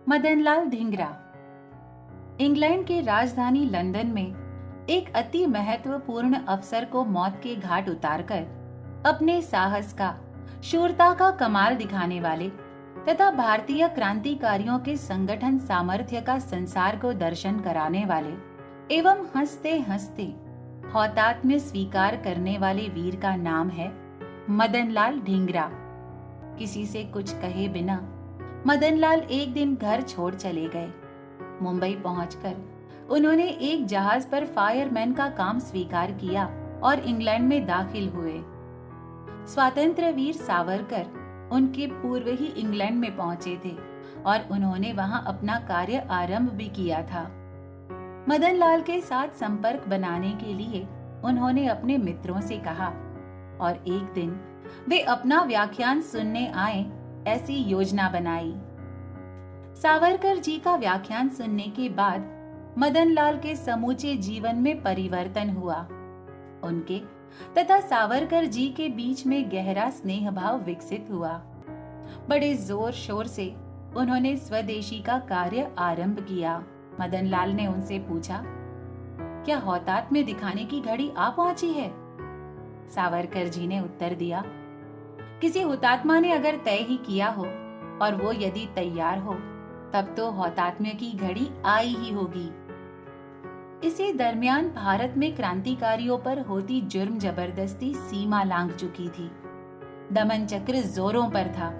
Madanlal Dhingra. England की राजधानी London में एक अति महत्वपूर्ण अफसर को मौत के घाट उतारकर अपने साहस का, शूरता का कमाल दिखाने वाले तथा भारतीय क्रांतिकारियों के संगठन सामर्थ्य का संसार को दर्शन कराने वाले एवं हंसते हंसते हौतात्म्य स्वीकार करने वाले वीर का नाम है मदनलाल धिंगरा। किसी से कुछ कहे बिना मदनलाल एक दिन घर छोड़ चले गए। मुंबई पहुंचकर उन्होंने एक जहाज पर फायरमैन का काम स्वीकार किया और इंग्लैंड में दाखिल हुए। स्वातंत्र्य वीर सावरकर उनके पूर्व ही इंग्लैंड में पहुंचे थे और उन्होंने वहां अपना कार्य आरंभ भी किया था। मदनलाल के साथ संपर्क बनाने के लिए उन्होंने अपने मित्रों से कहा और एक दिन वे अपना व्याख्यान सुनने आए ऐसी योजना बनाई। सावरकर जी का व्याख्यान सुनने के बाद मदनलाल के समूचे जीवन में परिवर्तन हुआ। उनके तथा सावरकर जी के बीच में गहरा स्नेह भाव विकसित हुआ। बड़े जोर शोर से उन्होंने स्वदेशी का कार्य आरंभ किया। मदनलाल ने उनसे पूछा, क्या हौतात्म्य दिखाने की घड़ी आ पहुंची है? सावरकर जी ने उत्तर दिया, किसी हुतात्मा ने अगर तय ही किया हो और वो यदि तैयार हो तब तो हौतात्म्य की घड़ी आई ही होगी। इसी दरमियान भारत में क्रांतिकारियों पर होती जुर्म जबरदस्ती सीमा लांघ चुकी थी। दमन चक्र जोरों पर था।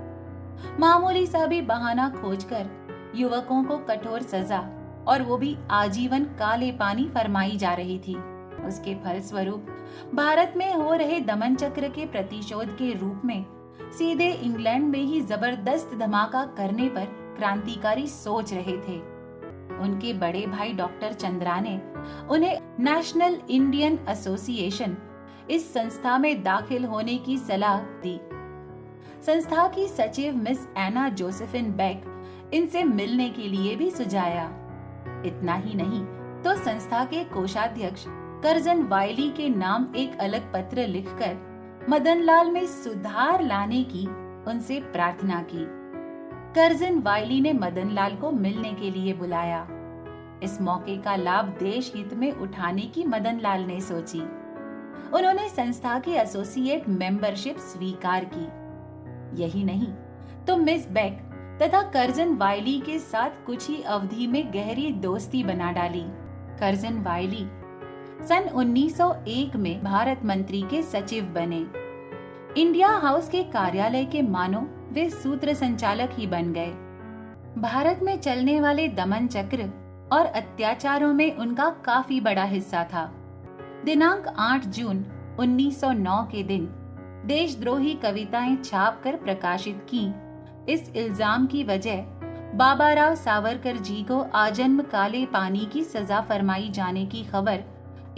मामूली सा भी बहाना खोजकर युवकों को कठोर सजा और वो भी आजीवन काले पानी फरमाई जा रही थी। उसके फलस्वरूप भारत में हो रहे दमन चक्र के प्रतिशोध के रूप में सीधे इंग्लैंड में ही जबरदस्त धमाका करने पर क्रांतिकारी सोच रहे थे। उनके बड़े भाई डॉक्टर चंद्रा ने उन्हें नेशनल इंडियन एसोसिएशन, इस संस्था में दाखिल होने की सलाह दी। संस्था की सचिव मिस एना जोसेफिन बेक इनसे मिलने के लिए भी सुझाया। इतना ही नहीं तो संस्था के कोषाध्यक्ष कर्जन वायली के नाम एक अलग पत्र लिखकर मदनलाल में सुधार लाने की उनसे प्रार्थना की। कर्जन वायली ने मदनलाल को मिलने के लिए बुलाया। इस मौके का लाभ देश हित में उठाने की मदनलाल ने सोची। उन्होंने संस्था की एसोसिएट मेंबरशिप स्वीकार की। यही नहीं तो मिस बेक तथा कर्जन वायली के साथ कुछ ही अवधि में गहरी दोस्ती बना डाली। कर्जन वायली सन 1901 में भारत मंत्री के सचिव बने। इंडिया हाउस के कार्यालय के मानो वे सूत्र संचालक ही बन गए। भारत में चलने वाले दमन चक्र और अत्याचारों में उनका काफी बड़ा हिस्सा था। दिनांक 8 जून 1909 के दिन देशद्रोही कविताएं छापकर प्रकाशित की इस इल्जाम की वजह बाबा राव सावरकर जी को आजन्म काले पानी की सजा फरमाई जाने की खबर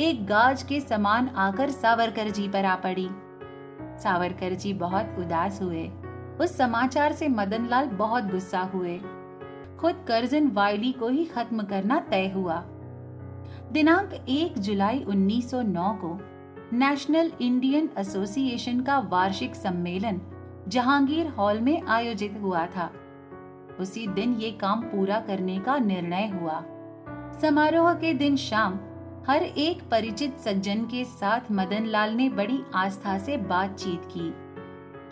एक गाज के समान आकर सावरकर जी पर आ पड़ी। सावरकर जी बहुत उदास हुए। उस समाचार से मदनलाल बहुत गुस्सा हुए। खुद कर्जन वायली को ही खत्म करना तय हुआ। दिनांक 1 जुलाई 1909 को नेशनल इंडियन एसोसिएशन का वार्षिक सम्मेलन जहांगीर हॉल में आयोजित हुआ था। उसी दिन ये काम पूरा करने का निर्णय हुआ। समारोह के दिन शाम हर एक परिचित सज्जन के साथ मदनलाल ने बड़ी आस्था से बातचीत की।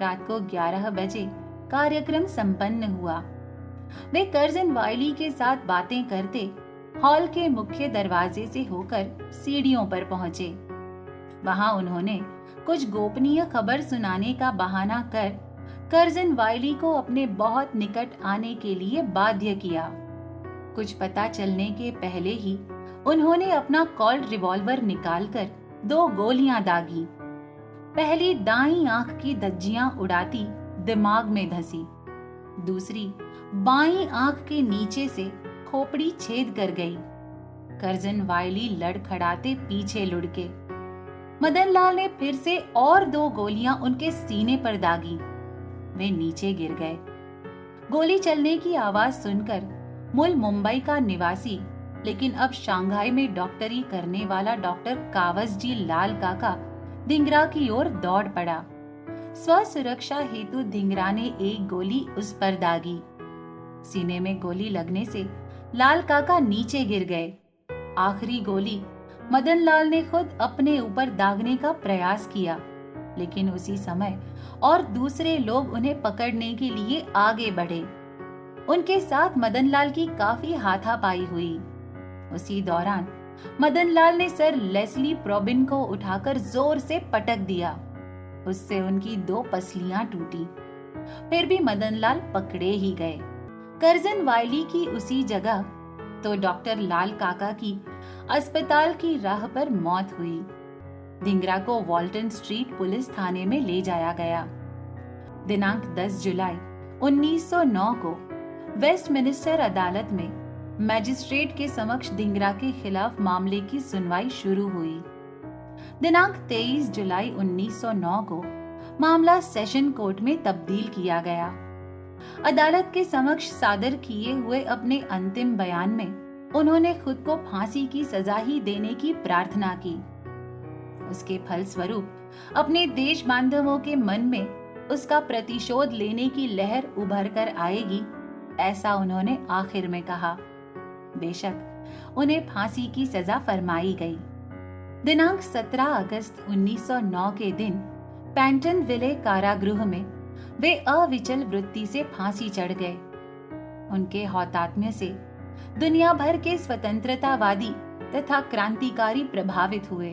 रात को 11 बजे कार्यक्रम संपन्न हुआ। वे कर्जन वायली के साथ बातें करते हॉल के मुख्य दरवाजे से होकर सीढ़ियों पर पहुंचे। वहां उन्होंने कुछ गोपनीय खबर सुनाने का बहाना कर कर्जन वायली को अपने बहुत निकट आने के लिए बाध्य किया। कुछ पता चलने के पहले ही उन्होंने अपना कॉल्ड रिवॉल्वर निकालकर 2 गोलियां दागी। पहली दाईं आंख की धज्जियां उड़ाती दिमाग में धसी, दूसरी बाईं आंख के नीचे से खोपड़ी छेद कर गई। कर्जन वायली लड़खड़ाते पीछे लुढ़के। मदनलाल ने फिर से और 2 गोलियां उनके सीने पर दागी। वे नीचे गिर गए। गोली चलने की आवाज सुनकर मूल मुंबई का निवासी लेकिन अब शंघाई में डॉक्टरी करने वाला डॉक्टर कावस जी लाल काका धिंगरा की ओर दौड़ पड़ा। स्व सुरक्षा हेतु धिंगरा ने एक गोली उस पर दागी। सीने में गोली लगने से लाल काका नीचे गिर गए। आखिरी गोली मदन लाल ने खुद अपने ऊपर दागने का प्रयास किया, लेकिन उसी समय और दूसरे लोग उन्हें पकड़ने के लिए आगे बढ़े। उनके साथ मदन लाल की काफी हाथापाई हुई। उसी दौरान मदन लाल ने सर लेस्ली प्रोबिन को उठाकर जोर से पटक दिया। उससे उनकी 2 पसलियां टूटी। फिर भी मदन लाल पकड़े ही गए। करजन वायली की उसी जगह तो डॉक्टर लाल काका की अस्पताल की राह पर मौत हुई। धिंगरा को वॉल्टन स्ट्रीट पुलिस थाने में ले जाया गया। दिनांक 10 जुलाई 1909 को वेस्टमिनिस्टर अदालत में मैजिस्ट्रेट के समक्ष धिंगरा के खिलाफ मामले की सुनवाई शुरू हुई। दिनांक 23 जुलाई 1909 को मामला सेशन कोर्ट में तब्दील किया गया। अदालत के समक्ष सादर किए हुए अपने अंतिम बयान में उन्होंने खुद को फांसी की सजा ही देने की प्रार्थना की। उसके फलस्वरूप अपने देश बांधवों के मन में उसका प्रतिशोध लेने की लहर उभर कर आएगी, ऐसा उन्होंने आखिर में कहा। बेशक उन्हें फांसी की सजा फरमाई गई। दिनांक 17 अगस्त 1909 के दिन पैंटन विले कारागृह में वे अविचल वृत्ति से फांसी चढ़ गए। उनके हौतात्म्य से दुनिया भर के स्वतंत्रतावादी तथा क्रांतिकारी प्रभावित हुए।